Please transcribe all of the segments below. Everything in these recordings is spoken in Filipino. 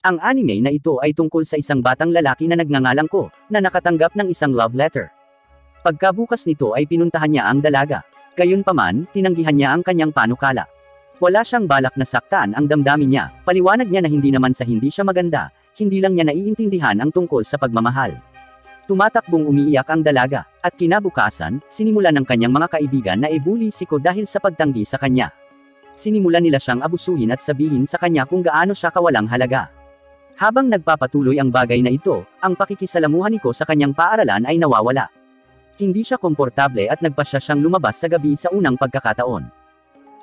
Ang anime na ito ay tungkol sa isang batang lalaki na nagngangalang Ko, na nakatanggap ng isang love letter. Pagkabukas nito ay pinuntahan niya ang dalaga. Gayunpaman, tinanggihan niya ang kanyang panukala. Wala siyang balak na saktan ang damdamin niya, paliwanag niya na hindi naman sa hindi siya maganda, hindi lang niya naiintindihan ang tungkol sa pagmamahal. Tumatakbong umiiyak ang dalaga, at kinabukasan, sinimulan ng kanyang mga kaibigan na i-bully si Ko dahil sa pagtanggi sa kanya. Sinimulan nila siyang abusuhin at sabihin sa kanya kung gaano siya kawalang halaga. Habang nagpapatuloy ang bagay na ito, ang pakikisalamuhan ni Ko sa kanyang paaralan ay nawawala. Hindi siya komportable at nagpasya siyang lumabas sa gabi sa unang pagkakataon.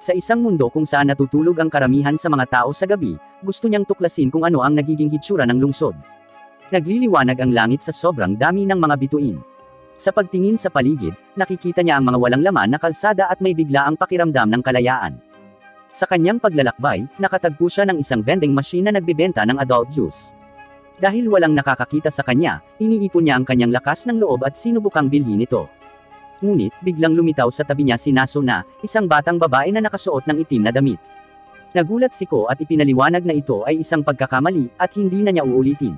Sa isang mundo kung saan natutulog ang karamihan sa mga tao sa gabi, gusto niyang tuklasin kung ano ang nagiging hitsura ng lungsod. Nagliliwanag ang langit sa sobrang dami ng mga bituin. Sa pagtingin sa paligid, nakikita niya ang mga walang laman na kalsada at may biglaang pakiramdam ng kalayaan. Sa kanyang paglalakbay, nakatagpo siya ng isang vending machine na nagbebenta ng adult juice. Dahil walang nakakakita sa kanya, iniipon niya ang kanyang lakas ng loob at sinubukang bilhin ito. Ngunit, biglang lumitaw sa tabi niya si Nasuna, isang batang babae na nakasuot ng itim na damit. Nagulat si Ko at ipinaliwanag na ito ay isang pagkakamali, at hindi na niya uulitin.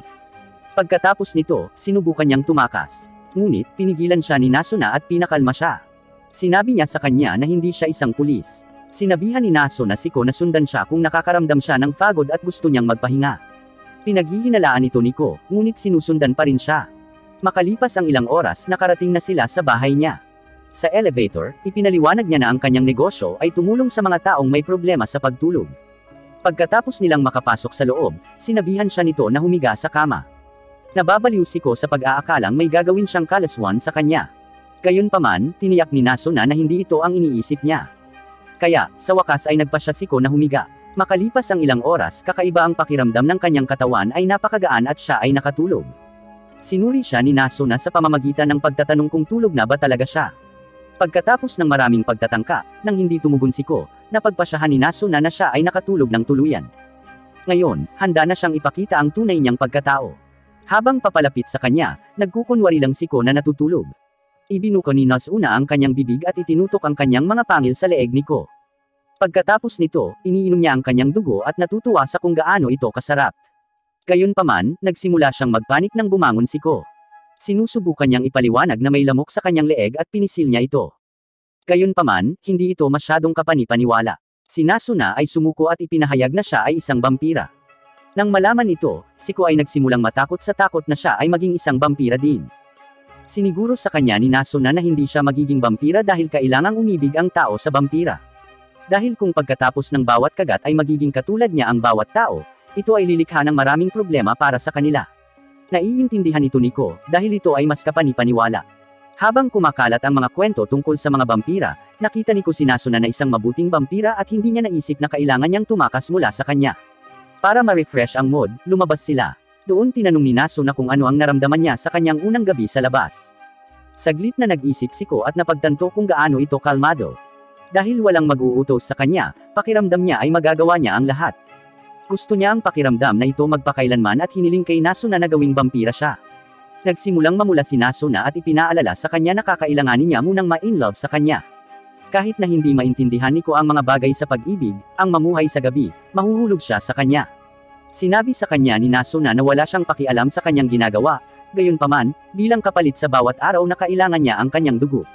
Pagkatapos nito, sinubukan niyang tumakas. Ngunit, pinigilan siya ni Nasuna at pinakalma siya. Sinabi niya sa kanya na hindi siya isang pulis. Sinabihan ni Nasuna si Ko na sundan siya kung nakakaramdam siya ng pagod at gusto niyang magpahinga. Pinaghihinalaan ito ni Ko, ngunit sinusundan pa rin siya. Makalipas ang ilang oras, nakarating na sila sa bahay niya. Sa elevator, ipinaliwanag niya na ang kanyang negosyo ay tumulong sa mga taong may problema sa pagtulog. Pagkatapos nilang makapasok sa loob, sinabihan siya nito na humiga sa kama. Nababaliw si Ko sa pag-aakalang may gagawin siyang kalaswan sa kanya. Gayunpaman, tiniyak ni Nasuna na hindi ito ang iniisip niya. Kaya, sa wakas ay nagpasya si Ko na humiga. Makalipas ang ilang oras, kakaiba ang pakiramdam ng kanyang katawan ay napakagaan at siya ay nakatulog. Sinuri siya ni Nasuna sa pamamagitan ng pagtatanong kung tulog na ba talaga siya. Pagkatapos ng maraming pagtatangka, nang hindi tumugon si Ko, napagpasyahan ni Nasuna na siya ay nakatulog ng tuluyan. Ngayon, handa na siyang ipakita ang tunay niyang pagkatao. Habang papalapit sa kanya, nagkukunwari lang si Ko na natutulog. Ibinuko ni Nasuna ang kanyang bibig at itinutok ang kanyang mga pangil sa leeg ni Ko. Pagkatapos nito, iniinom niya ang kanyang dugo at natutuwa sa kung gaano ito kasarap. Gayunpaman, nagsimula siyang magpanik nang bumangon si Ko. Sinusubukan niyang ipaliwanag na may lamok sa kanyang leeg at pinisil niya ito. Gayunpaman, hindi ito masyadong kapani-paniwala. Si Nasuna ay sumuko at ipinahayag na siya ay isang vampira. Nang malaman ito, si Ko ay nagsimulang matakot sa takot na siya ay maging isang vampira din. Siniguro sa kanya ni Nasuna na hindi siya magiging vampira dahil kailangang umibig ang tao sa vampira. Dahil kung pagkatapos ng bawat kagat ay magiging katulad niya ang bawat tao, ito ay lilikha ng maraming problema para sa kanila. Naiintindihan ito ni Ko, dahil ito ay mas kapani-paniwala. Habang kumakalat ang mga kwento tungkol sa mga vampira, nakita ni Ko si Nasuna na isang mabuting vampira at hindi niya naisip na kailangan niyang tumakas mula sa kanya. Para ma-refresh ang mood, lumabas sila. Doon tinanong ni Nasuna kung ano ang naramdaman niya sa kanyang unang gabi sa labas. Saglit na nag-isip si Ko at napagtanto kung gaano ito kalmado. Dahil walang mag-uutos sa kanya, pakiramdam niya ay magagawa niya ang lahat. Gusto niya ang pakiramdam na ito magpakailanman at hiniling kay Nasuna na gawing vampira siya. Nagsimulang mamula si Nasuna at ipinaalala sa kanya na kakailanganin niya munang ma-in-love sa kanya. Kahit na hindi maintindihan ni Ko ang mga bagay sa pag-ibig, ang mamuhay sa gabi, mahuhulog siya sa kanya. Sinabi sa kanya ni Nasuna na wala siyang pakialam sa kanyang ginagawa, gayunpaman, bilang kapalit sa bawat araw na kailangan niya ang kanyang dugo.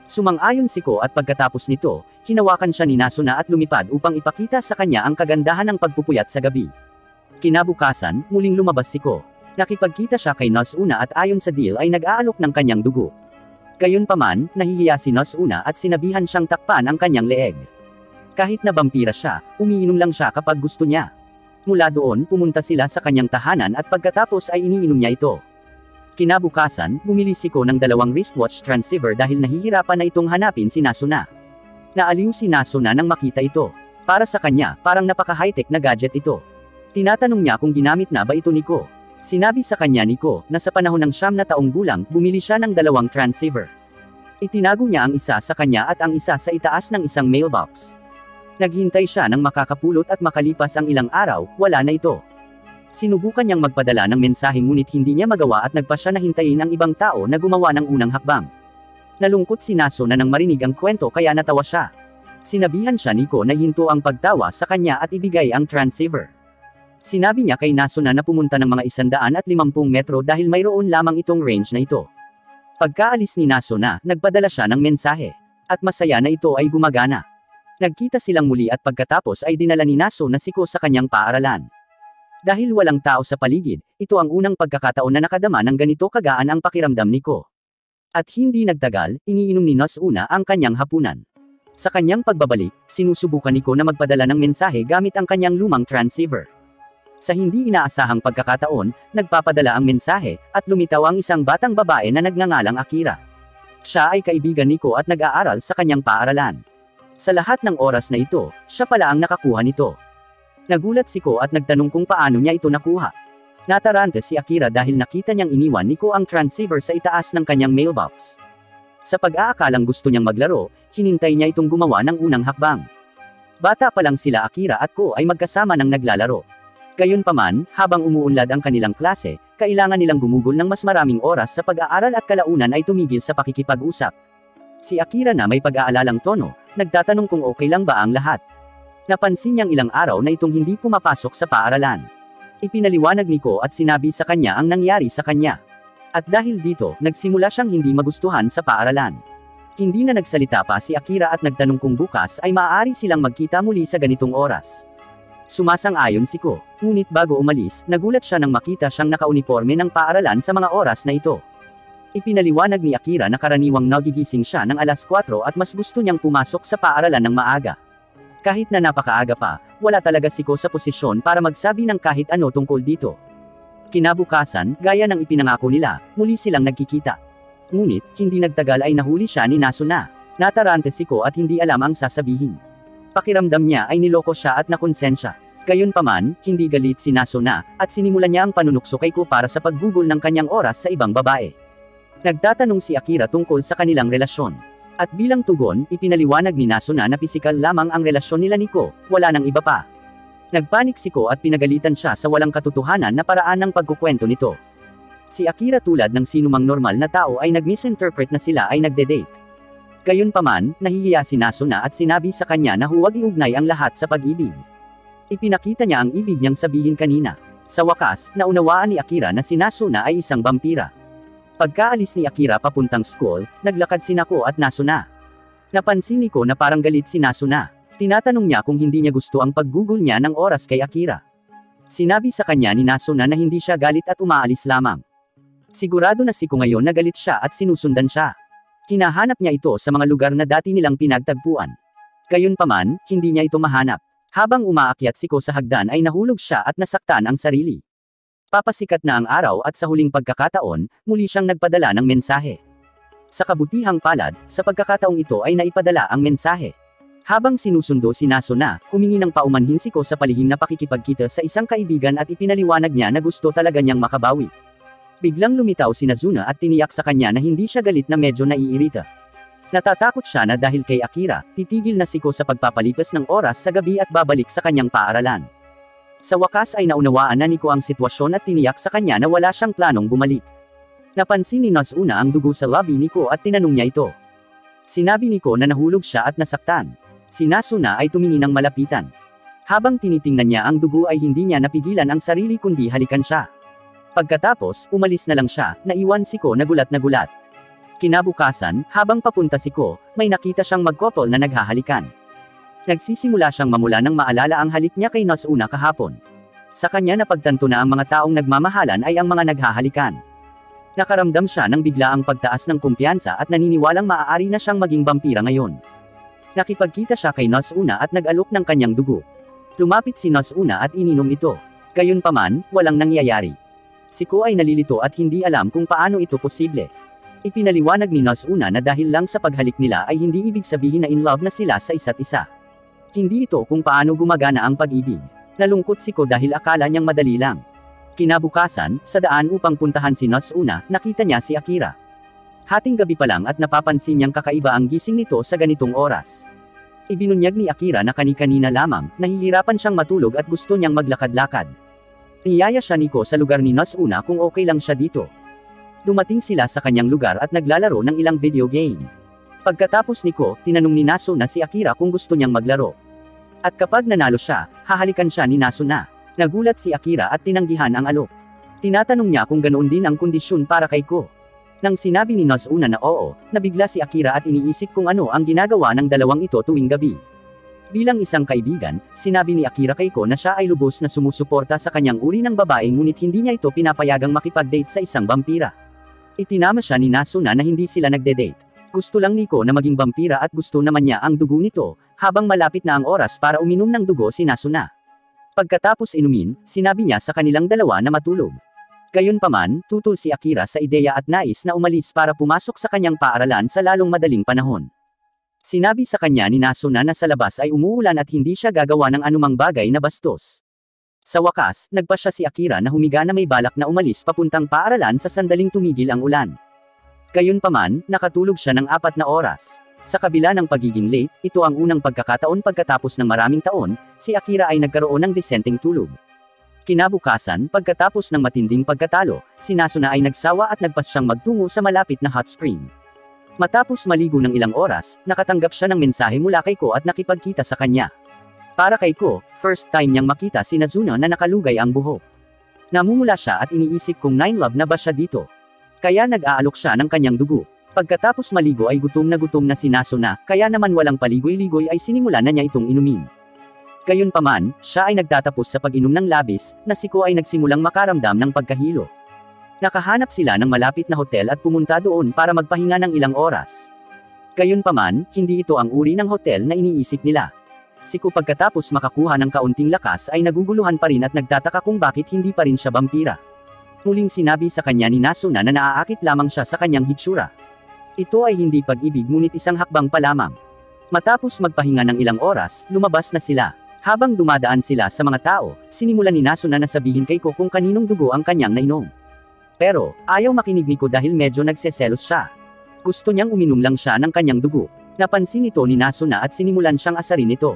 Sumang-ayon si Ko at pagkatapos nito, hinawakan siya ni Nasuna at lumipad upang ipakita sa kanya ang kagandahan ng pagpupuyat sa gabi. Kinabukasan, muling lumabas si Ko. Nakipagkita siya kay Nasuna at ayon sa deal ay nag-aalok ng kanyang dugo. Gayunpaman, nahihiya si Nasuna at sinabihan siyang takpan ang kanyang leeg. Kahit na vampira siya, umiinom lang siya kapag gusto niya. Mula doon, pumunta sila sa kanyang tahanan at pagkatapos ay iniinom niya ito. Kinabukasan, bumili si Ko ng 2 wristwatch transceiver dahil nahihirapan na itong hanapin si Nasuna. Naaliw si Nasuna nang makita ito. Para sa kanya, parang napaka-high-tech na gadget ito. Tinatanong niya kung ginamit na ba ito ni Ko. Sinabi sa kanya ni Ko, na sa panahon ng 9 na taong gulang, bumili siya ng 2 transceiver. Itinago niya ang isa sa kanya at ang isa sa itaas ng isang mailbox. Naghintay siya ng makakapulot at makalipas ang ilang araw, wala na ito. Sinubukan niyang magpadala ng mensahe ngunit hindi niya magawa at nagpasya na hintayin ang ibang tao na gumawa ng unang hakbang. Nalungkot si Nasuna nang marinig ang kwento kaya natawa siya. Sinabihan siya ni Ko na hinto ang pagtawa sa kanya at ibigay ang transceiver. Sinabi niya kay Nasuna na pumunta ng mga 150 metro dahil mayroon lamang itong range na ito. Pagkaalis ni Nasuna, nagpadala siya ng mensahe. At masaya na ito ay gumagana. Nagkita silang muli at pagkatapos ay dinala ni Nasuna si Ko sa kanyang paaralan. Dahil walang tao sa paligid, ito ang unang pagkakataon na nakadama ng ganito kagaan ang pakiramdam ni Ko. At hindi nagtagal, iniinom ni Nasuna ang kanyang hapunan. Sa kanyang pagbabalik, sinusubukan ni Ko na magpadala ng mensahe gamit ang kanyang lumang transceiver. Sa hindi inaasahang pagkakataon, nagpapadala ang mensahe, at lumitaw ang isang batang babae na nagngangalang Akira. Siya ay kaibigan ni Ko at nag-aaral sa kanyang paaralan. Sa lahat ng oras na ito, siya pala ang nakakuha nito. Nagulat si Ko at nagtanong kung paano niya ito nakuha. Natarante si Akira dahil nakita niyang iniwan ni Ko ang transceiver sa itaas ng kanyang mailbox. Sa pag-aakalang gusto niyang maglaro, hinintay niya itong gumawa ng unang hakbang. Bata pa lang sila Akira at Ko ay magkasama ng naglalaro. Gayunpaman, habang umuunlad ang kanilang klase, kailangan nilang gumugol ng mas maraming oras sa pag-aaral at kalaunan ay tumigil sa pakikipag-usap. Si Akira na may pag-aalalang tono, nagtatanong kung okay lang ba ang lahat. Napansin niyang ilang araw na itong hindi pumapasok sa paaralan. Ipinaliwanag ni Ko at sinabi sa kanya ang nangyari sa kanya. At dahil dito, nagsimula siyang hindi magustuhan sa paaralan. Hindi na nagsalita pa si Akira at nagtanong kung bukas ay maaari silang magkita muli sa ganitong oras. Sumasang-ayon si Ko, ngunit bago umalis, nagulat siya nang makita siyang nakauniforme ng paaralan sa mga oras na ito. Ipinaliwanag ni Akira na karaniwang nagigising siya ng alas 4 at mas gusto niyang pumasok sa paaralan ng maaga. Kahit na napakaaga pa, wala talaga si Ko sa posisyon para magsabi ng kahit ano tungkol dito. Kinabukasan, gaya ng ipinangako nila, muli silang nagkikita. Ngunit, hindi nagtagal ay nahuli siya ni Nasuna. Natarante si Ko at hindi alam ang sasabihin. Pakiramdam niya ay niloko siya at nakonsensya. Gayunpaman, hindi galit si Nasuna, at sinimulan niya ang panunukso kay Ko para sa paggugol ng kanyang oras sa ibang babae. Nagtatanong si Akira tungkol sa kanilang relasyon. At bilang tugon, ipinaliwanag ni Nasuna na pisikal lamang ang relasyon nila ni Ko, wala nang iba pa. Nagpanik si Ko at pinagalitan siya sa walang katotohanan na paraan ng pagkukwento nito. Si Akira tulad ng sinumang normal na tao ay nag-misinterpret na sila ay nagde-date. Gayunpaman, nahihiya si Nasuna at sinabi sa kanya na huwag iugnay ang lahat sa pag-ibig. Ipinakita niya ang ibig niyang sabihin kanina. Sa wakas, naunawaan ni Akira na si Nasuna ay isang vampira. Pagkaalis ni Akira papuntang school, naglakad sina Ko at Nasuna. Napansin ni Ko na parang galit si Nasuna. Tinatanong niya kung hindi niya gusto ang paggugol niya ng oras kay Akira. Sinabi sa kanya ni Nasuna na hindi siya galit at umaalis lamang. Sigurado na si Ko ngayon na galit siya at sinusundan siya. Hinahanap niya ito sa mga lugar na dati nilang pinagtagpuan. Gayunpaman, hindi niya ito mahanap. Habang umaakyat si Ko sa hagdan ay nahulog siya at nasaktan ang sarili. Papasikat na ang araw at sa huling pagkakataon, muli siyang nagpadala ng mensahe. Sa kabutihang palad, sa pagkakataong ito ay naipadala ang mensahe. Habang sinusundo si Nasuna, humingi ng paumanhin si Ko sa palihim na pakikipagkita sa isang kaibigan at ipinaliwanag niya na gusto talaga niyang makabawi. Biglang lumitaw si Nasuna at tiniyak sa kanya na hindi siya galit na medyo naiirita. Natatakot siya na dahil kay Akira, titigil na si Ko sa pagpapalipas ng oras sa gabi at babalik sa kanyang paaralan. Sa wakas ay naunawaan na ni Ko ang sitwasyon at tiniyak sa kanya na wala siyang planong bumalik. Napansin ni Nasuna ang dugo sa lobby ni Ko at tinanong niya ito. Sinabi ni Ko na nahulog siya at nasaktan. Si Nasuna ay tumingin ng malapitan. Habang tinitingnan niya ang dugo ay hindi niya napigilan ang sarili kundi halikan siya. Pagkatapos, umalis na lang siya, naiwan si Ko na gulat na gulat. Kinabukasan, habang papunta si Ko, may nakita siyang mag-couple na naghahalikan. Nagsisimula siyang mamula nang maalala ang halik niya kay Nasuna kahapon. Sa kanya napagtanto na ang mga taong nagmamahalan ay ang mga naghahalikan. Nakaramdam siya ng biglaang pagtaas ng kumpiyansa at naniniwalang maaari na siyang maging vampira ngayon. Nakipagkita siya kay Nasuna at nag-alok ng kanyang dugo. Lumapit si Nasuna at ininom ito. Gayunpaman, walang nangyayari. Si Ko ay nalilito at hindi alam kung paano ito posible. Ipinaliwanag ni Nasuna na dahil lang sa paghalik nila ay hindi ibig sabihin na in love na sila sa isa't isa. Hindi ito kung paano gumagana ang pag-ibig. Nalungkot si Ko dahil akala niyang madali lang. Kinabukasan, sa daan upang puntahan si Nasuna, nakita niya si Akira. Hating gabi pa lang at napapansin niyang kakaiba ang gising nito sa ganitong oras. Ibinunyag ni Akira na kani-kanina lamang, nahihirapan siyang matulog at gusto niyang maglakad-lakad. Niyaya siya ni Ko sa lugar ni Nasuna kung okay lang siya dito. Dumating sila sa kanyang lugar at naglalaro ng ilang video game. Pagkatapos ni Ko, tinanong ni Nasuna si Akira kung gusto niyang maglaro. At kapag nanalo siya, hahalikan siya ni Nasuna. Nagulat si Akira at tinanggihan ang alok. Tinatanong niya kung ganoon din ang kondisyon para kay Ko. Nang sinabi ni Nazuna na oo, nabigla si Akira at iniisip kung ano ang ginagawa ng dalawang ito tuwing gabi. Bilang isang kaibigan, sinabi ni Akira kay Ko na siya ay lubos na sumusuporta sa kanyang uri ng babae ngunit hindi niya ito pinapayagang makipag-date sa isang vampira. Itinama siya ni Nazuna na hindi sila nagde-date. Gusto lang ni Ko na maging vampira at gusto naman niya ang dugo nito, habang malapit na ang oras para uminom ng dugo si Nazuna. Pagkatapos inumin, sinabi niya sa kanilang dalawa na matulog. Gayunpaman, tutol si Akira sa ideya at nais na umalis para pumasok sa kanyang paaralan sa lalong madaling panahon. Sinabi sa kanya ni Nazuna na sa labas ay umuulan at hindi siya gagawa ng anumang bagay na bastos. Sa wakas, nagpa siya si Akira na humiga na may balak na umalis papuntang paaralan sa sandaling tumigil ang ulan. Gayunpaman, nakatulog siya ng 4 na oras. Sa kabila ng pagiging late, ito ang unang pagkakataon pagkatapos ng maraming taon, si Akira ay nagkaroon ng disenteng tulog. Kinabukasan, pagkatapos ng matinding pagkatalo, si Nazuna ay nagsawa at nagpas siyang magtungo sa malapit na hot spring. Matapos maligo ng ilang oras, nakatanggap siya ng mensahe mula kay Ko at nakipagkita sa kanya. Para kay Ko, first time niyang makita si Nazuna na nakalugay ang buhok. Namumula siya at iniisip kung 9 love na ba siya dito. Kaya nag-aalok siya ng kanyang dugo. Pagkatapos maligo ay gutom na si Nazuna, kaya naman walang paligoy-ligoy ay sinimulan na niya itong inumin. Gayunpaman, siya ay nagtatapos sa pag-inom ng labis, na si Ko ay nagsimulang makaramdam ng pagkahilo. Nakahanap sila ng malapit na hotel at pumunta doon para magpahinga ng ilang oras. Gayunpaman, hindi ito ang uri ng hotel na iniisip nila. Si Ko pagkatapos makakuha ng kaunting lakas ay naguguluhan pa rin at nagtataka kung bakit hindi pa rin siya vampira. Muling sinabi sa kanya ni Nazuna na naaakit lamang siya sa kanyang hitsura. Ito ay hindi pag-ibig ngunit isang hakbang pa lamang. Matapos magpahinga ng ilang oras, lumabas na sila. Habang dumadaan sila sa mga tao, sinimulan ni Nazuna na sabihin kay Ko kung kaninong dugo ang kanyang nainom. Pero, ayaw makinig ni Ko dahil medyo nagseselos siya. Gusto niyang uminom lang siya ng kanyang dugo. Napansin ito ni Nazuna at sinimulan siyang asarin ito.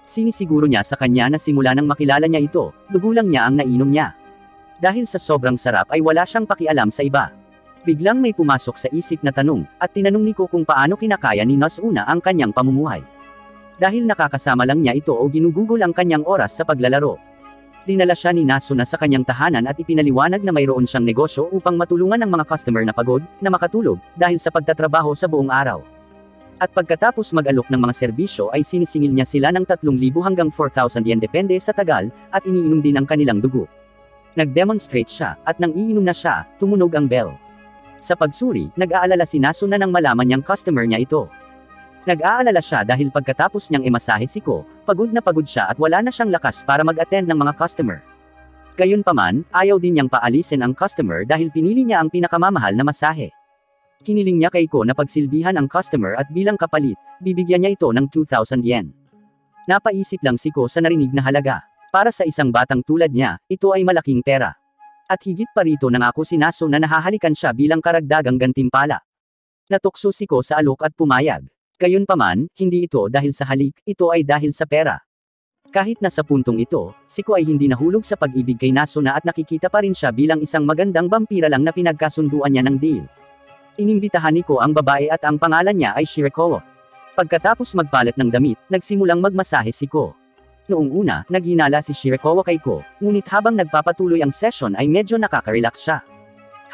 Sinisiguro niya sa kanya na simula nang makilala niya ito, dugo lang niya ang nainom niya. Dahil sa sobrang sarap ay wala siyang pakialam sa iba. Biglang may pumasok sa isip na tanong, at tinanong ni Ko kung paano kinakaya ni Nazuna ang kanyang pamumuhay. Dahil nakakasama lang niya ito o ginugugol ang kanyang oras sa paglalaro. Dinala siya ni Nazuna sa kanyang tahanan at ipinaliwanag na mayroon siyang negosyo upang matulungan ang mga customer na pagod, na makatulog, dahil sa pagtatrabaho sa buong araw. At pagkatapos mag-alok ng mga serbisyo ay sinisingil niya sila ng 3,000 hanggang 4,000 yen depende sa tagal, at iniinom din ang kanilang dugo. Nag-demonstrate siya, at nang iinom na siya, tumunog ang bell. Sa pagsuri, nag-aalala si Nazuna nang malaman niyang customer niya ito. Nag-aalala siya dahil pagkatapos niyang imasahe si Ko, pagod na pagod siya at wala na siyang lakas para mag-attend ng mga customer. Gayunpaman, ayaw din niyang paalisin ang customer dahil pinili niya ang pinakamamahal na masahe. Hiniling niya kay Ko na pagsilbihan ang customer at bilang kapalit, bibigyan niya ito ng 2,000 yen. Napaisip lang si Ko sa narinig na halaga. Para sa isang batang tulad niya, ito ay malaking pera. At higit pa rito nangako si Nazuna na hahalikan siya bilang karagdagang gantimpala. Natukso si Ko sa alok at pumayag. Gayunpaman, hindi ito dahil sa halik, ito ay dahil sa pera. Kahit na sa puntong ito, si Ko ay hindi nahulog sa pag-ibig kay Nazuna at nakikita pa rin siya bilang isang magandang vampira lang na pinagkasunduan niya ng deal. Inimbitahan ni Ko ang babae at ang pangalan niya ay Shirakawa. Pagkatapos magpalit ng damit, nagsimulang magmasahe si Ko. Noong una, naghinala si Shirakawa kay Ko, ngunit habang nagpapatuloy ang session ay medyo nakaka-relax siya.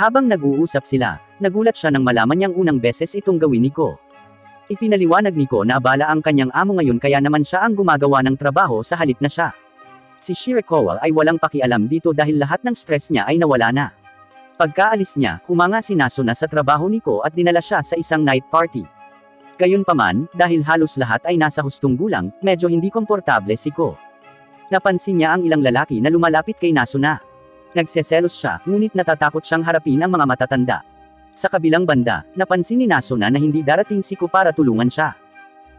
Habang nag-uusap sila, nagulat siya nang malaman niyang unang beses itong gawin ni Ko. Ipinaliwanag ni Ko na abala ang kanyang amo ngayon kaya naman siya ang gumagawa ng trabaho sa halip na siya. Si Shirakawa ay walang pakialam dito dahil lahat ng stress niya ay nawala na. Pagkaalis niya, humanga si Nazuna sa trabaho ni Ko at dinala siya sa isang night party. Gayunpaman, dahil halos lahat ay nasa hustong gulang, medyo hindi komportable si Ko. Napansin niya ang ilang lalaki na lumalapit kay Nazuna. Nagseselos siya, ngunit natatakot siyang harapin ang mga matatanda. Sa kabilang banda, napansin ni Nazuna na hindi darating si Ko para tulungan siya.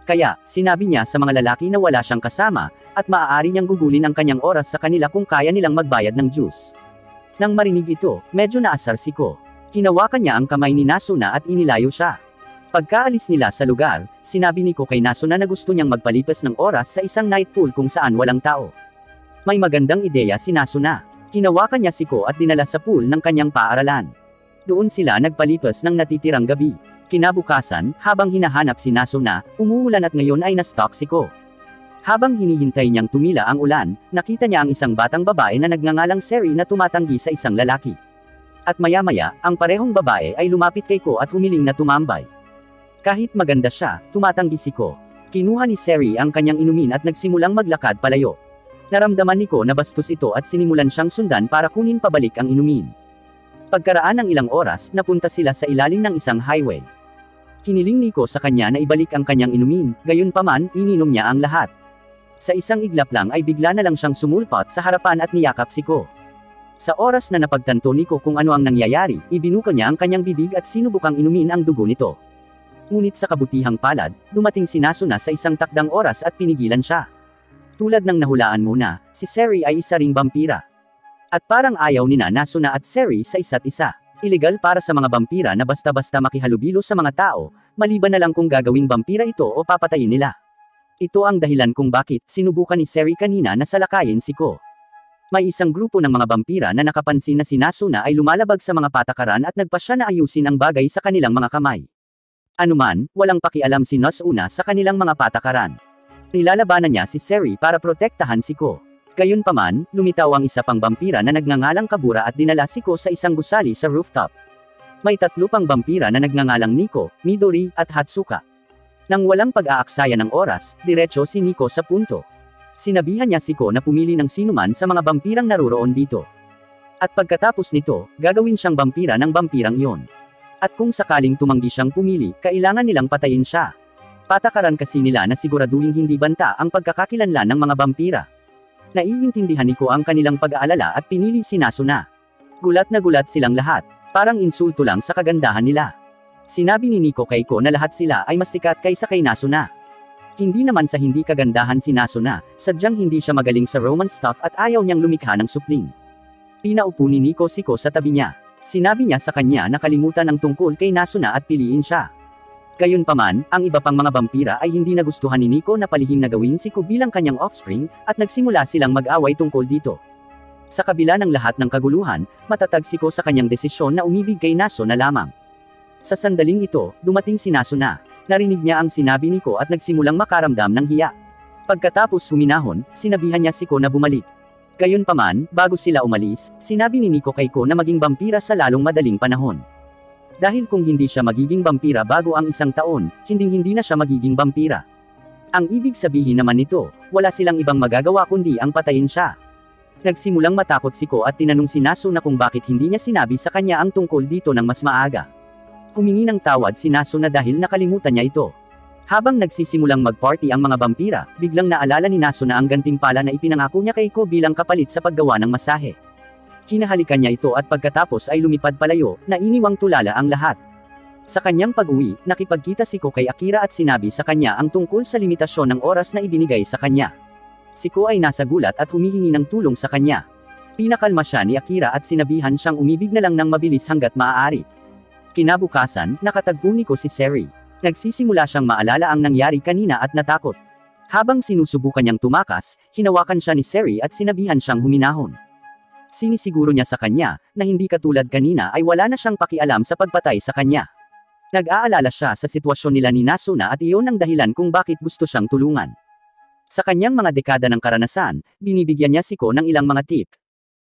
Kaya, sinabi niya sa mga lalaki na wala siyang kasama, at maaari niyang gugulin ang kanyang oras sa kanila kung kaya nilang magbayad ng juice. Nang marinig ito, medyo naasar si Ko. Hinawakan niya ang kamay ni Nazuna at inilayo siya. Pagkaalis nila sa lugar, sinabi ni Ko kay Nazuna na gusto niyang magpalipas ng oras sa isang night pool kung saan walang tao. May magandang ideya si Nazuna. Hinawakan niya si Ko at dinala sa pool ng kanyang paaralan. Doon sila nagpalipas ng natitirang gabi. Kinabukasan, habang hinahanap si Nazuna, umuulan at ngayon ay na-stuck si Ko. Habang hinihintay niyang tumila ang ulan, nakita niya ang isang batang babae na nagngangalang Seri na tumatanggi sa isang lalaki. At maya-maya, ang parehong babae ay lumapit kay Ko at humiling na tumambay. Kahit maganda siya, tumatanggi si Ko. Kinuha ni Seri ang kanyang inumin at nagsimulang maglakad palayo. Naramdaman ni Ko na bastos ito at sinimulan siyang sundan para kunin pabalik ang inumin. Pagkaraan ng ilang oras, napunta sila sa ilalim ng isang highway. Hiniling ni Ko sa kanya na ibalik ang kanyang inumin, gayunpaman, ininom niya ang lahat. Sa isang iglap lang ay bigla na lang siyang sumulpot sa harapan at niyakap si Ko. Sa oras na napagtanto ni Ko kung ano ang nangyayari, ibinuka niya ang kanyang bibig at sinubukang inumin ang dugo nito. Ngunit sa kabutihang palad, dumating si Nasuna sa isang takdang oras at pinigilan siya. Tulad ng nahulaan muna, si Seri ay isa ring vampira. At parang ayaw ni Nasuna at Seri sa isa't isa. Ilegal para sa mga vampira na basta-basta makihalubilo sa mga tao, maliban na lang kung gagawing vampira ito o papatayin nila. Ito ang dahilan kung bakit sinubukan ni Seri kanina na salakayin si Ko. May isang grupo ng mga vampira na nakapansin na si Nasuna ay lumalabag sa mga patakaran at nagpasya na ayusin ang bagay sa kanilang mga kamay. Anuman, walang pakialam si Nasuna sa kanilang mga patakaran. Nilalabanan niya si Seri para protektahan si Ko. Gayunpaman, lumitaw ang isa pang vampira na nagngangalang Kabura at dinala si Ko sa isang gusali sa rooftop. May 3 pang vampira na nagngangalang Nico, Midori, at Hatsuka. Nang walang pag-aaksaya ng oras, diretso si Nico sa punto. Sinabihan niya si Ko na pumili ng sinuman sa mga vampirang naroroon dito. At pagkatapos nito, gagawin siyang vampira ng vampirang iyon. At kung sakaling tumanggi siyang pumili, kailangan nilang patayin siya. Patakaran kasi nila na siguraduhin hindi banta ang pagkakakilanlan ng mga vampira. Naiintindihan ni Ko ang kanilang pag-aalala at pinili si Nasuna. Gulat na gulat silang lahat, parang insulto lang sa kagandahan nila. Sinabi ni Nico kay Ko na lahat sila ay mas sikat kaysa kay Nasuna. Hindi naman sa hindi kagandahan si Nasuna, sadyang hindi siya magaling sa romance stuff at ayaw niyang lumikha ng supling. Pinaupo ni Nico si Ko sa tabi niya. Sinabi niya sa kanya na kalimutan ang tungkol kay Nasuna at piliin siya. Gayunpaman, ang iba pang mga vampira ay hindi nagustuhan ni Nico na palihim na gawin si Ko bilang kanyang offspring, at nagsimula silang mag-away tungkol dito. Sa kabila ng lahat ng kaguluhan, matatag si Ko sa kanyang desisyon na umibig kay Nasuna lamang. Sa sandaling ito, dumating si Nasuna. Narinig niya ang sinabi ni Ko at nagsimulang makaramdam ng hiya. Pagkatapos huminahon, sinabihan niya si Ko na bumalik. Gayunpaman, bago sila umalis, sinabi ni Nico kay Ko na maging vampira sa lalong madaling panahon. Dahil kung hindi siya magiging vampira bago ang 1 taon, hinding-hindi na siya magiging vampira. Ang ibig sabihin naman nito, wala silang ibang magagawa kundi ang patayin siya. Nagsimulang matakot si Ko at tinanong si Nasuna kung bakit hindi niya sinabi sa kanya ang tungkol dito ng mas maaga. Humingi ng tawad si Nasuna dahil nakalimutan niya ito. Habang nagsisimulang mag-party ang mga vampira, biglang naalala ni Nasuna ang gantimpala na ipinangako niya kay Ko bilang kapalit sa paggawa ng masahe. Hinahalikan niya ito at pagkatapos ay lumipad palayo, na iniwang tulala ang lahat. Sa kanyang pag-uwi, nakipagkita si Ko kay Akira at sinabi sa kanya ang tungkol sa limitasyon ng oras na ibinigay sa kanya. Si Ko ay nasa gulat at humihingi ng tulong sa kanya. Pinakalma siya ni Akira at sinabihan siyang umibig na lang ng mabilis hanggat maaari. Kinabukasan, nakatagpo ni Ko si Seri. Nagsisimula siyang maalala ang nangyari kanina at natakot. Habang sinusubukan niyang tumakas, hinawakan siya ni Seri at sinabihan siyang huminahon. Sinisiguro niya sa kanya, na hindi katulad kanina ay wala na siyang pakialam sa pagpatay sa kanya. Nag-aalala siya sa sitwasyon nila ni Nasuna at iyon ang dahilan kung bakit gusto siyang tulungan. Sa kanyang mga dekada ng karanasan, binibigyan niya si Ko ng ilang mga tip.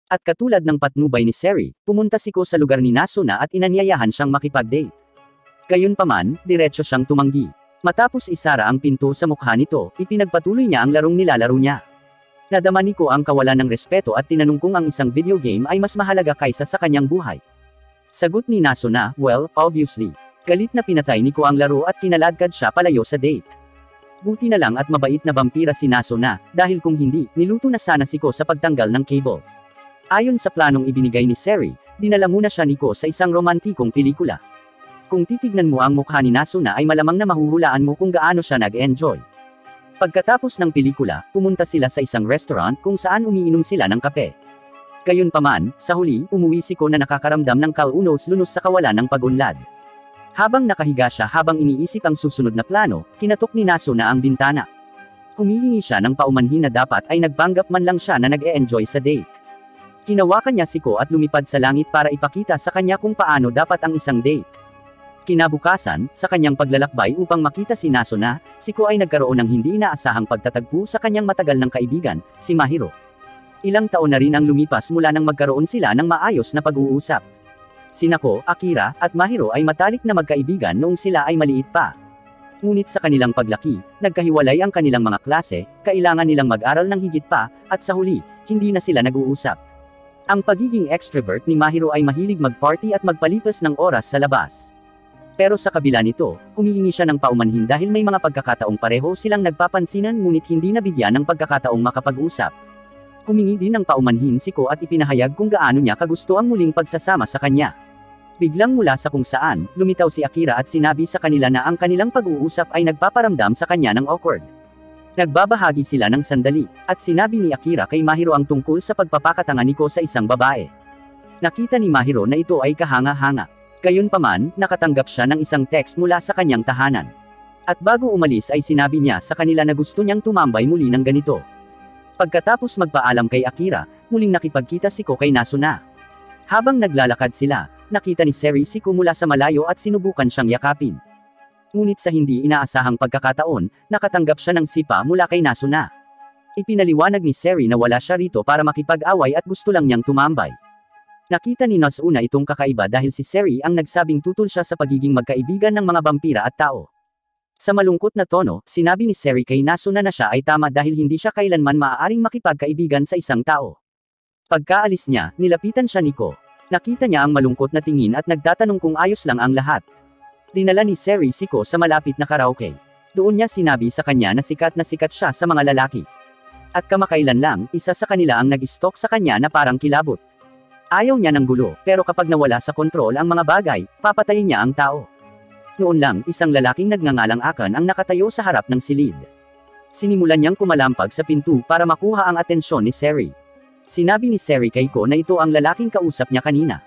At katulad ng patnubay ni Seri, pumunta si Ko sa lugar ni Nasuna at inanyayahan siyang makipag-date. Gayunpaman, diretso siyang tumanggi. Matapos isara ang pinto sa mukha nito, ipinagpatuloy niya ang larong nilalaro niya. Nadama ni Ko ang kawalan ng respeto at tinanong kung ang isang video game ay mas mahalaga kaysa sa kanyang buhay. Sagot ni Nasuna, well, obviously. Galit na pinatay ni Ko ang laro at kinaladkad siya palayo sa date. Buti na lang at mabait na vampira si Nasuna, dahil kung hindi, niluto na sana si Ko sa pagtanggal ng cable. Ayon sa planong ibinigay ni Seri, dinala muna siya ni Ko sa isang romantikong pelikula. Kung titignan mo ang mukha ni Nasuna ay malamang na mahuhulaan mo kung gaano siya nag-enjoy. Pagkatapos ng pelikula, pumunta sila sa isang restaurant kung saan umiinom sila ng kape. Gayunpaman, sa huli, umuwi si Ko na nakakaramdam ng kaunos-lunos sa kawalan ng pag-unlad. Habang nakahiga siya habang iniisip ang susunod na plano, kinatok ni Nasuna ang bintana. Humihingi siya ng paumanhin na dapat ay nagpanggap man lang siya na nag-e-enjoy sa date. Hinawakan niya si Ko at lumipad sa langit para ipakita sa kanya kung paano dapat ang isang date. Kinabukasan, sa kanyang paglalakbay upang makita si Nasuna, si Ko ay nagkaroon ng hindi inaasahang pagtatagpo sa kanyang matagal ng kaibigan, si Mahiro. Ilang taon na rin ang lumipas mula nang magkaroon sila ng maayos na pag-uusap. Sina Ko, Akira, at Mahiro ay matalik na magkaibigan noong sila ay maliit pa. Ngunit sa kanilang paglaki, nagkahiwalay ang kanilang mga klase, kailangan nilang mag-aral ng higit pa, at sa huli, hindi na sila nag-uusap. Ang pagiging extrovert ni Mahiro ay mahilig mag-party at magpalipas ng oras sa labas. Pero sa kabila nito, humihingi siya ng paumanhin dahil may mga pagkakataong pareho silang nagpapansinan ngunit hindi nabigyan ng pagkakataong makapag-usap. Humingi din ng paumanhin si Ko at ipinahayag kung gaano niya kagusto ang muling pagsasama sa kanya. Biglang mula sa kung saan, lumitaw si Akira at sinabi sa kanila na ang kanilang pag-uusap ay nagpaparamdam sa kanya ng awkward. Nagbabahagi sila ng sandali, at sinabi ni Akira kay Mahiro ang tungkol sa pagpapakatanga ni Ko sa isang babae. Nakita ni Mahiro na ito ay kahanga-hanga. Gayunpaman, nakatanggap siya ng isang text mula sa kanyang tahanan. At bago umalis ay sinabi niya sa kanila na gusto niyang tumambay muli ng ganito. Pagkatapos magpaalam kay Akira, muling nakipagkita si Ko kay Nasuna. Habang naglalakad sila, nakita ni Seri si Ko mula sa malayo at sinubukan siyang yakapin. Ngunit sa hindi inaasahang pagkakataon, nakatanggap siya ng sipa mula kay Nasuna. Ipinaliwanag ni Seri na wala siya rito para makipag-away at gusto lang niyang tumambay. Nakita ni Nasuna itong kakaiba dahil si Seri ang nagsabing tutol siya sa pagiging magkaibigan ng mga vampira at tao. Sa malungkot na tono, sinabi ni Seri kay Nasuna na siya ay tama dahil hindi siya kailanman maaaring makipagkaibigan sa isang tao. Pagkaalis niya, nilapitan siya ni Ko. Nakita niya ang malungkot na tingin at nagtatanong kung ayos lang ang lahat. Dinala ni Seri si Ko sa malapit na karaoke. Doon niya sinabi sa kanya na sikat siya sa mga lalaki. At kamakailan lang, isa sa kanila ang nag-stalk sa kanya na parang kilabot. Ayaw niya ng gulo, pero kapag nawala sa kontrol ang mga bagay, papatayin niya ang tao. Noon lang, isang lalaking nagngangalang Akan ang nakatayo sa harap ng silid. Sinimulan niyang kumalampag sa pinto para makuha ang atensyon ni Seri. Sinabi ni Seri kay Ko na ito ang lalaking kausap niya kanina.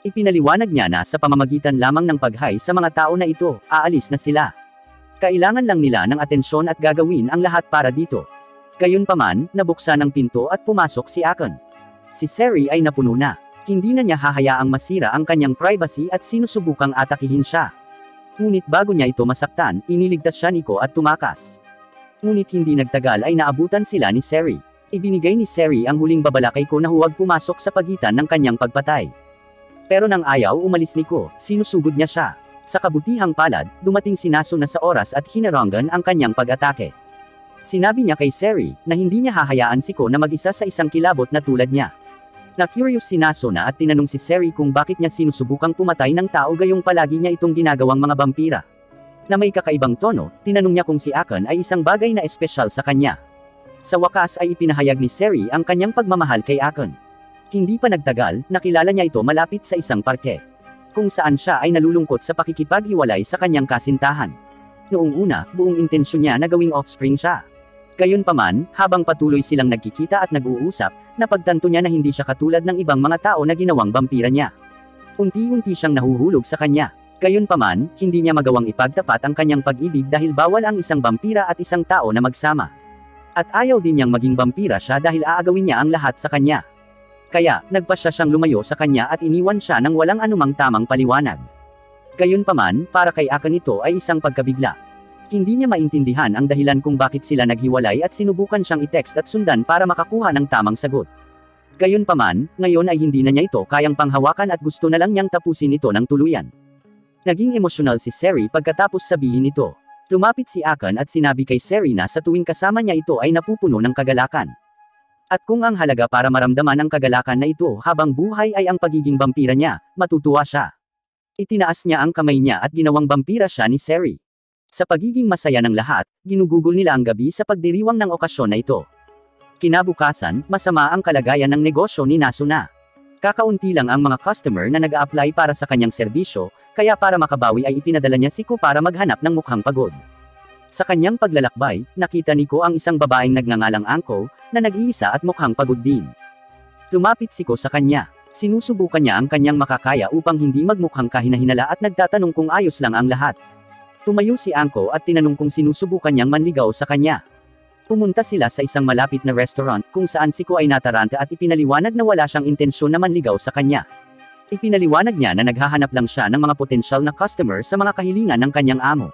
Ipinaliwanag niya na sa pamamagitan lamang ng paghay sa mga tao na ito, aalis na sila. Kailangan lang nila ng atensyon at gagawin ang lahat para dito. Gayunpaman, nabuksan ang pinto at pumasok si Akan. Si Seri ay napuno na. Hindi na niya hahayaang masira ang kanyang privacy at sinusubukang atakihin siya. Ngunit bago niya ito masaktan, iniligtas siya ni Ko at tumakas. Ngunit hindi nagtagal ay naabutan sila ni Seri. Ibinigay ni Seri ang huling babala kay Ko na huwag pumasok sa pagitan ng kanyang pagpatay. Pero nang ayaw umalis ni Ko, sinusugod niya siya. Sa kabutihang palad, dumating si Nasuna sa oras at hinarangan ang kanyang pag-atake. Sinabi niya kay Seri na hindi niya hahayaan si Ko na mag-isa sa isang kilabot na tulad niya. Na-curious si Nasuna at tinanong si Seri kung bakit niya sinusubukang pumatay ng tao gayong palagi niya itong ginagawang mga vampira. Na may kakaibang tono, tinanong niya kung si Akan ay isang bagay na espesyal sa kanya. Sa wakas ay ipinahayag ni Seri ang kanyang pagmamahal kay Akan. Hindi pa nagtagal, nakilala niya ito malapit sa isang parke. Kung saan siya ay nalulungkot sa pakikipaghiwalay sa kanyang kasintahan. Noong una, buong intensyon niya na gawing offspring siya. Gayunpaman, habang patuloy silang nagkikita at nag-uusap, napagtanto niya na hindi siya katulad ng ibang mga tao na ginawang vampira niya. Unti-unti siyang nahuhulog sa kanya. Gayunpaman, hindi niya magawang ipagtapat ang kanyang pag-ibig dahil bawal ang isang vampira at isang tao na magsama. At ayaw din niyang maging vampira siya dahil aagawin niya ang lahat sa kanya. Kaya, nagpasya siyang lumayo sa kanya at iniwan siya ng walang anumang tamang paliwanag. Gayunpaman, para kay Akan ito ay isang pagkabigla. Hindi niya maintindihan ang dahilan kung bakit sila naghiwalay at sinubukan siyang i-text at sundan para makakuha ng tamang sagot. Gayunpaman, ngayon ay hindi na niya ito kayang panghawakan at gusto na lang niyang tapusin ito ng tuluyan. Naging emosyonal si Seri pagkatapos sabihin ito. Lumapit si Akan at sinabi kay Seri na sa tuwing kasama niya ito ay napupuno ng kagalakan. At kung ang halaga para maramdaman ang kagalakan na ito habang buhay ay ang pagiging vampira niya, matutuwa siya. Itinaas niya ang kamay niya at ginawang vampira siya ni Seri. Sa pagiging masaya ng lahat, ginugugol nila ang gabi sa pagdiriwang ng okasyon na ito. Kinabukasan, masama ang kalagayan ng negosyo ni Nasuna. Kakaunti lang ang mga customer na nag-a-apply para sa kanyang serbisyo, kaya para makabawi ay ipinadala niya si Ko para maghanap ng mukhang pagod. Sa kanyang paglalakbay, nakita ni Ko ang isang babaeng nagngangalang Angko, na nag-iisa at mukhang pagod din. Lumapit si Ko sa kanya. Sinusubukan niya ang kanyang makakaya upang hindi magmukhang kahinahinala at nagtatanong kung ayos lang ang lahat. Tumayo si Angko at tinanong kung sinusubukan niyang manligaw sa kanya. Pumunta sila sa isang malapit na restaurant kung saan si Ko ay nataranta at ipinaliwanag na wala siyang intensyon na manligaw sa kanya. Ipinaliwanag niya na naghahanap lang siya ng mga potensyal na customer sa mga kahilingan ng kanyang amo.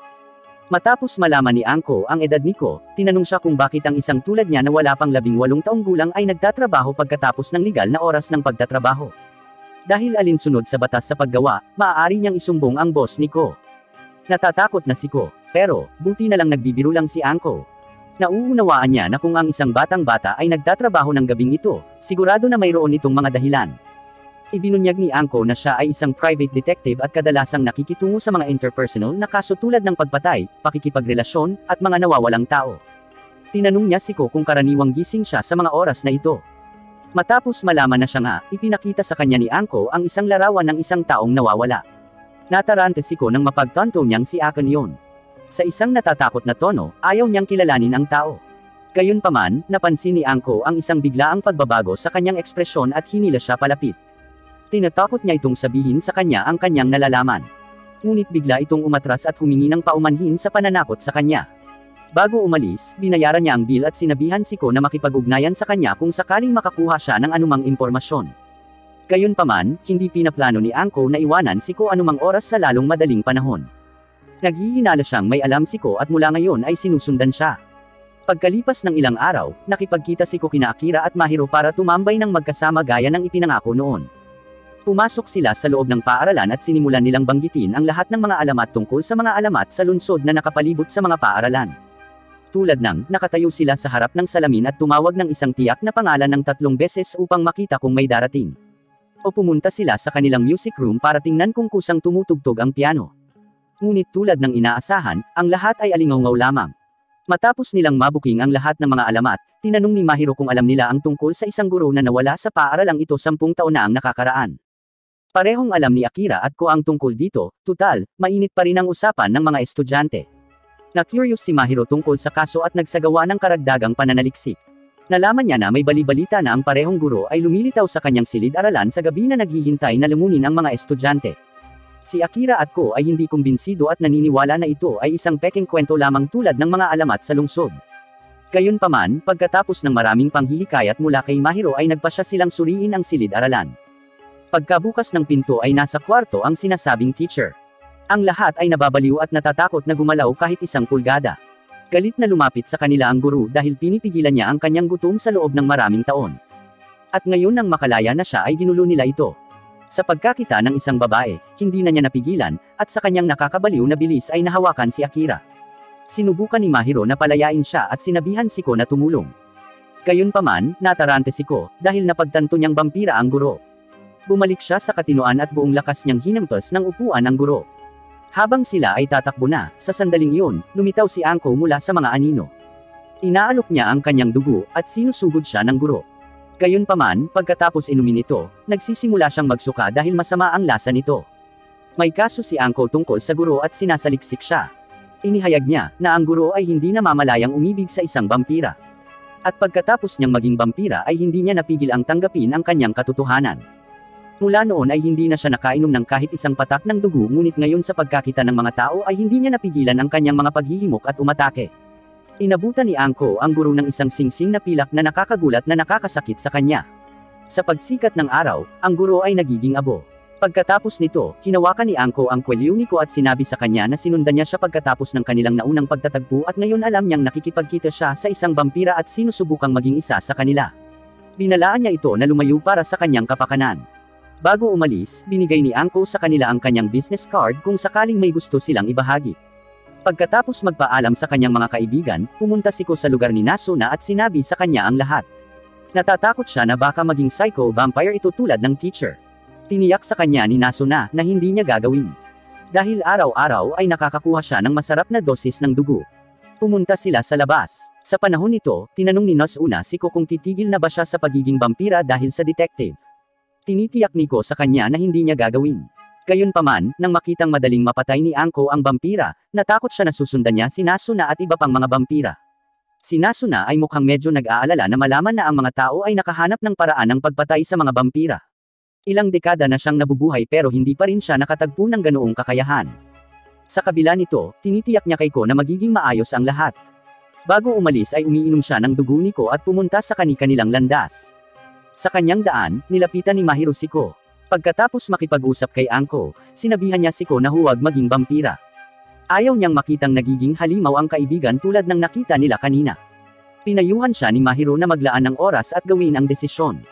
Matapos malaman ni Anko ang edad ni Ko, tinanong siya kung bakit ang isang tulad niya na wala pang 18 taong gulang ay nagtatrabaho pagkatapos ng legal na oras ng pagtatrabaho. Dahil alinsunod sa batas sa paggawa, maaari niyang isumbong ang boss ni Ko. Natatakot na si Ko, pero, buti na lang nagbibiro lang si Anko. Nauunawaan niya na kung ang isang batang bata ay nagtatrabaho ng gabing ito, sigurado na mayroon itong mga dahilan. Ibinunyag ni Anko na siya ay isang private detective at kadalasang nakikitungo sa mga interpersonal na kaso tulad ng pagpatay, pakikipagrelasyon, at mga nawawalang tao. Tinanong niya si Ko kung karaniwang gising siya sa mga oras na ito. Matapos malaman na siya nga, ipinakita sa kanya ni Anko ang isang larawan ng isang taong nawawala. Natarante si Ko nang mapagtanto niyang si Akon yon. Sa isang natatakot na tono, ayaw niyang kilalanin ang tao. Gayunpaman, napansin ni Anko ang isang biglaang pagbabago sa kanyang ekspresyon at hinila siya palapit. Tinatakot niya itong sabihin sa kanya ang kanyang nalalaman. Ngunit bigla itong umatras at humingi ng paumanhin sa pananakot sa kanya. Bago umalis, binayaran niya ang bill at sinabihan si Ko na makipag-ugnayan sa kanya kung sakaling makakuha siya ng anumang impormasyon. Gayunpaman, hindi pinaplano ni Anko na iwanan si Ko anumang oras sa lalong madaling panahon. Naghihinala siyang may alam si Ko at mula ngayon ay sinusundan siya. Pagkalipas ng ilang araw, nakipagkita si Ko kina Akira at Mahiro para tumambay ng magkasama gaya ng ipinangako noon. Pumasok sila sa loob ng paaralan at sinimulan nilang banggitin ang lahat ng mga alamat tungkol sa mga alamat sa lungsod na nakapalibot sa mga paaralan. Tulad ng, nakatayo sila sa harap ng salamin at tumawag ng isang tiyak na pangalan ng 3 beses upang makita kung may darating. O pumunta sila sa kanilang music room para tingnan kung kusang tumutugtog ang piano. Ngunit tulad ng inaasahan, ang lahat ay alingaw-ngaw lamang. Matapos nilang mabuking ang lahat ng mga alamat, tinanong ni Mahiro kung alam nila ang tungkol sa isang guro na nawala sa paaralang ito 10 taon na ang nakakaraan. Parehong alam ni Akira at Ko ang tungkol dito, tutal, mainit pa rin ang usapan ng mga estudyante. Na-curious si Mahiro tungkol sa kaso at nagsagawa ng karagdagang pananaliksik. Nalaman niya na may bali-balita na ang parehong guro ay lumilitaw sa kanyang silid-aralan sa gabi na naghihintay na lumunin ang mga estudyante. Si Akira at Ko ay hindi kumbinsido at naniniwala na ito ay isang peking kwento lamang tulad ng mga alamat sa lungsod. Gayunpaman, pagkatapos ng maraming panghihikayat mula kay Mahiro ay nagpasya silang suriin ang silid-aralan. Pagkabukas ng pinto ay nasa kwarto ang sinasabing teacher. Ang lahat ay nababaliw at natatakot na gumalaw kahit 1 pulgada. Galit na lumapit sa kanila ang guro dahil pinipigilan niya ang kanyang gutom sa loob ng maraming taon. At ngayon nang makalaya na siya ay ginulo nila ito. Sa pagkakita ng isang babae, hindi na niya napigilan, at sa kanyang nakakabaliw na bilis ay nahawakan si Akira. Sinubukan ni Mahiro na palayain siya at sinabihan si Ko na tumulong. Gayunpaman, natarante si Ko, dahil napagtanto niyang vampira ang guro. Bumalik siya sa katinoan at buong lakas niyang hinampas ng upuan ang guro. Habang sila ay tatakbo na, sa sandaling iyon, lumitaw si Anko mula sa mga anino. Inaalok niya ang kanyang dugo, at sinusugod siya ng guro. Gayunpaman, pagkatapos inumin ito, nagsisimula siyang magsuka dahil masama ang lasa nito. May kaso si Anko tungkol sa guro at sinasaliksik siya. Inihayag niya, na ang guro ay hindi namamalayang umibig sa isang vampira. At pagkatapos niyang maging vampira ay hindi niya napigil ang tanggapin ang kanyang katotohanan. Mula noon ay hindi na siya nakainom ng kahit isang patak ng dugo, ngunit ngayon sa pagkakita ng mga tao ay hindi niya napigilan ang kanyang mga paghihimok at umatake. Inabutan ni Anko ang guro ng isang singsing na pilak na nakakagulat na nakakasakit sa kanya. Sa pagsikat ng araw, ang guro ay nagiging abo. Pagkatapos nito, hinawakan ni Anko ang kwelyo ni Ko at sinabi sa kanya na sinundan niya siya pagkatapos ng kanilang naunang pagtatagpo at ngayon alam niyang nakikipagkita siya sa isang vampira at sinusubukang maging isa sa kanila. Binalaan niya ito na lumayo para sa kanyang kapakanan. Bago umalis, binigay ni Anko sa kanila ang kanyang business card kung sakaling may gusto silang ibahagi. Pagkatapos magpaalam sa kanyang mga kaibigan, pumunta si Ko sa lugar ni Nasuna at sinabi sa kanya ang lahat. Natatakot siya na baka maging psycho vampire ito tulad ng teacher. Tiniyak sa kanya ni Nasuna na hindi niya gagawin. Dahil araw-araw ay nakakakuha siya ng masarap na dosis ng dugo. Pumunta sila sa labas. Sa panahon nito, tinanong ni Nasuna si Ko kung titigil na ba siya sa pagiging vampira dahil sa detective. Tinitiyak ni Ko sa kanya na hindi niya gagawin. Gayunpaman, nang makitang madaling mapatay ni Anko ang vampira, natakot siya na susundan niya si Nasuna at iba pang mga vampira. Si Nasuna ay mukhang medyo nag-aalala na malaman na ang mga tao ay nakahanap ng paraan ng pagpatay sa mga vampira. Ilang dekada na siyang nabubuhay pero hindi pa rin siya nakatagpo ng ganoong kakayahan. Sa kabila nito, tinitiyak niya kay Ko na magiging maayos ang lahat. Bago umalis ay umiinom siya ng dugo ni Ko at pumunta sa kani-kanilang landas. Sa kanyang daan, nilapitan ni Mahiro si Ko. Pagkatapos makipag-usap kay Anko, sinabihan niya si Ko na huwag maging vampira. Ayaw niyang makitang nagiging halimaw ang kaibigan tulad ng nakita nila kanina. Pinayuhan siya ni Mahiro na maglaan ng oras at gawin ang desisyon.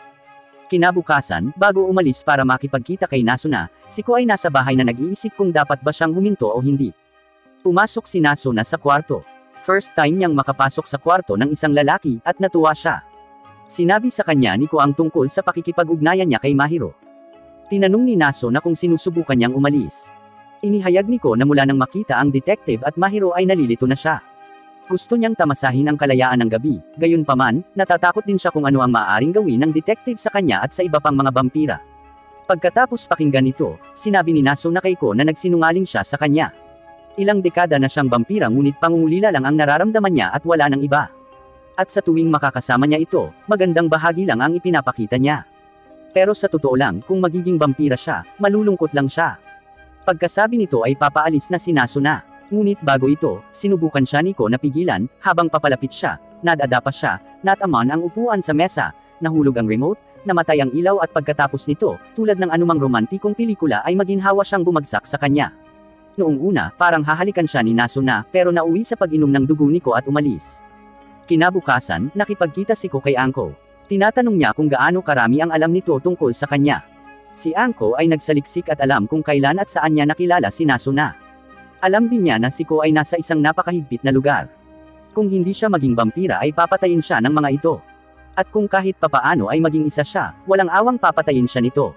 Kinabukasan, bago umalis para makipagkita kay Nasuna, si Ko ay nasa bahay na nag-iisip kung dapat ba siyang huminto o hindi. Pumasok si Nasuna sa kwarto. First time niyang makapasok sa kwarto ng isang lalaki at natuwa siya. Sinabi sa kanya ni Ko ang tungkol sa pakikipag-ugnayan niya kay Mahiro. Tinanong ni Naso na kung sinusubukan niyang umalis. Inihayag ni Ko na mula nang makita ang detective at Mahiro ay nalilito na siya. Gusto niyang tamasahin ang kalayaan ng gabi, gayunpaman, natatakot din siya kung ano ang maaaring gawin ng detective sa kanya at sa iba pang mga vampira. Pagkatapos pakinggan ito, sinabi ni Naso na kay Ko na nagsinungaling siya sa kanya. Ilang dekada na siyang vampira ngunit pangungulila lang ang nararamdaman niya at wala ng iba. At sa tuwing makakasama niya ito, magandang bahagi lang ang ipinapakita niya. Pero sa totoo lang, kung magiging vampira siya, malulungkot lang siya. Pagkasabi nito ay papaalis na si Nasuna. Ngunit bago ito, sinubukan siya ni Ko na pigilan, habang papalapit siya, nadadapa siya, nataman ang upuan sa mesa, nahulog ang remote, namatay ang ilaw at pagkatapos nito, tulad ng anumang romantikong pelikula ay maginhawa siyang bumagsak sa kanya. Noong una, parang hahalikan siya ni Nasuna, pero nauwi sa pag-inom ng dugo ni Ko at umalis. Kinabukasan, nakipagkita si Ko kay Anko. Tinatanong niya kung gaano karami ang alam nito tungkol sa kanya. Si Anko ay nagsaliksik at alam kung kailan at saan niya nakilala si Nasuna. Alam din niya na si Ko ay nasa isang napakahigpit na lugar. Kung hindi siya maging vampira ay papatayin siya ng mga ito. At kung kahit papaano ay maging isa siya, walang awang papatayin siya nito.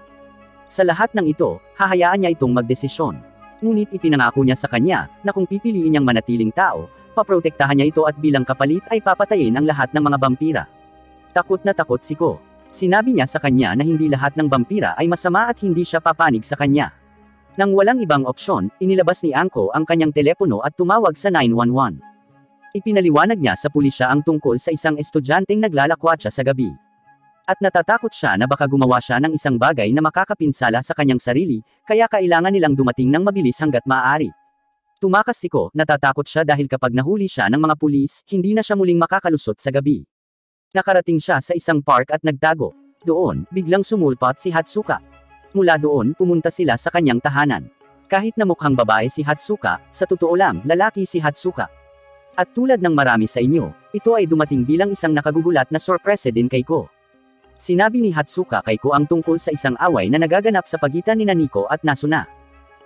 Sa lahat ng ito, hahayaan niya itong magdesisyon. Ngunit ipinangako niya sa kanya, na kung pipiliin niyang manatiling tao, paprotektahan niya ito at bilang kapalit ay papatayin ang lahat ng mga vampira. Takot na takot si Ko. Sinabi niya sa kanya na hindi lahat ng vampira ay masama at hindi siya papanig sa kanya. Nang walang ibang opsyon, inilabas ni Anko ang kanyang telepono at tumawag sa 911. Ipinaliwanag niya sa pulisya ang tungkol sa isang estudyanteng naglalakwatsa sa gabi. At natatakot siya na baka gumawa siya ng isang bagay na makakapinsala sa kanyang sarili, kaya kailangan nilang dumating ng mabilis hanggat maaari. Tumakas si Ko, natatakot siya dahil kapag nahuli siya ng mga pulis, hindi na siya muling makakalusot sa gabi. Nakarating siya sa isang park at nagtago. Doon, biglang sumulpot si Hatsuka. Mula doon, pumunta sila sa kanyang tahanan. Kahit na mukhang babae si Hatsuka, sa totoo lang, lalaki si Hatsuka. At tulad ng marami sa inyo, ito ay dumating bilang isang nakagugulat na sorpresa din kay Ko. Sinabi ni Hatsuka kay Ko ang tungkol sa isang away na nagaganap sa pagitan ni Nico at Nasuna.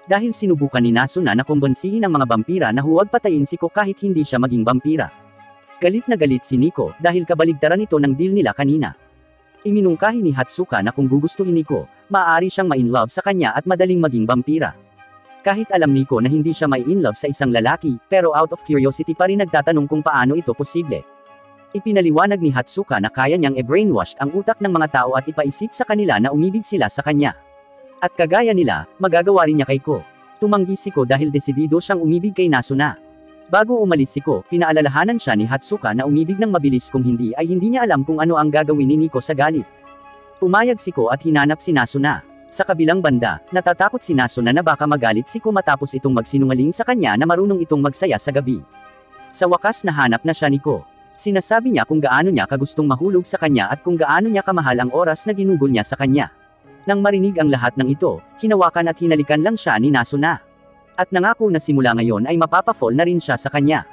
Dahil sinubukan ni Nasuna na kumbonsihin ang mga vampira na huwag patayin si Ko kahit hindi siya maging vampira. Galit na galit si Nico dahil kabaligtaran ito ng deal nila kanina. Iminungkahi ni Hatsuka na kung gugustuhin ni Ko, maaari siyang ma-inlove sa kanya at madaling maging vampira. Kahit alam ni Ko na hindi siya mai-inlove sa isang lalaki, pero out of curiosity pa rin nagtatanong kung paano ito posible. Ipinaliwanag ni Hatsuka na kaya niyang i-brainwash ang utak ng mga tao at ipaisip sa kanila na umibig sila sa kanya. At kagaya nila, magagawa rin niya kay Ko. Tumanggi si Ko dahil desidido siyang umibig kay Nasuna. Bago umalis si Ko, pinaalalahanan siya ni Hatsuka na umibig ng mabilis kung hindi ay hindi niya alam kung ano ang gagawin ni Nico sa galit. Pumayag si Ko at hinanap si Nasuna. Sa kabilang banda, natatakot si Nasuna na baka magalit si Ko matapos itong magsinungaling sa kanya na marunong itong magsaya sa gabi. Sa wakas nahanap na siya ni Ko. Sinasabi niya kung gaano niya kagustong mahulog sa kanya at kung gaano niya kamahal ang oras na ginugol niya sa kanya. Nang marinig ang lahat ng ito, hinawakan at hinalikan lang siya ni Nasuna. At nangako na simula ngayon ay mapapafall na rin siya sa kanya.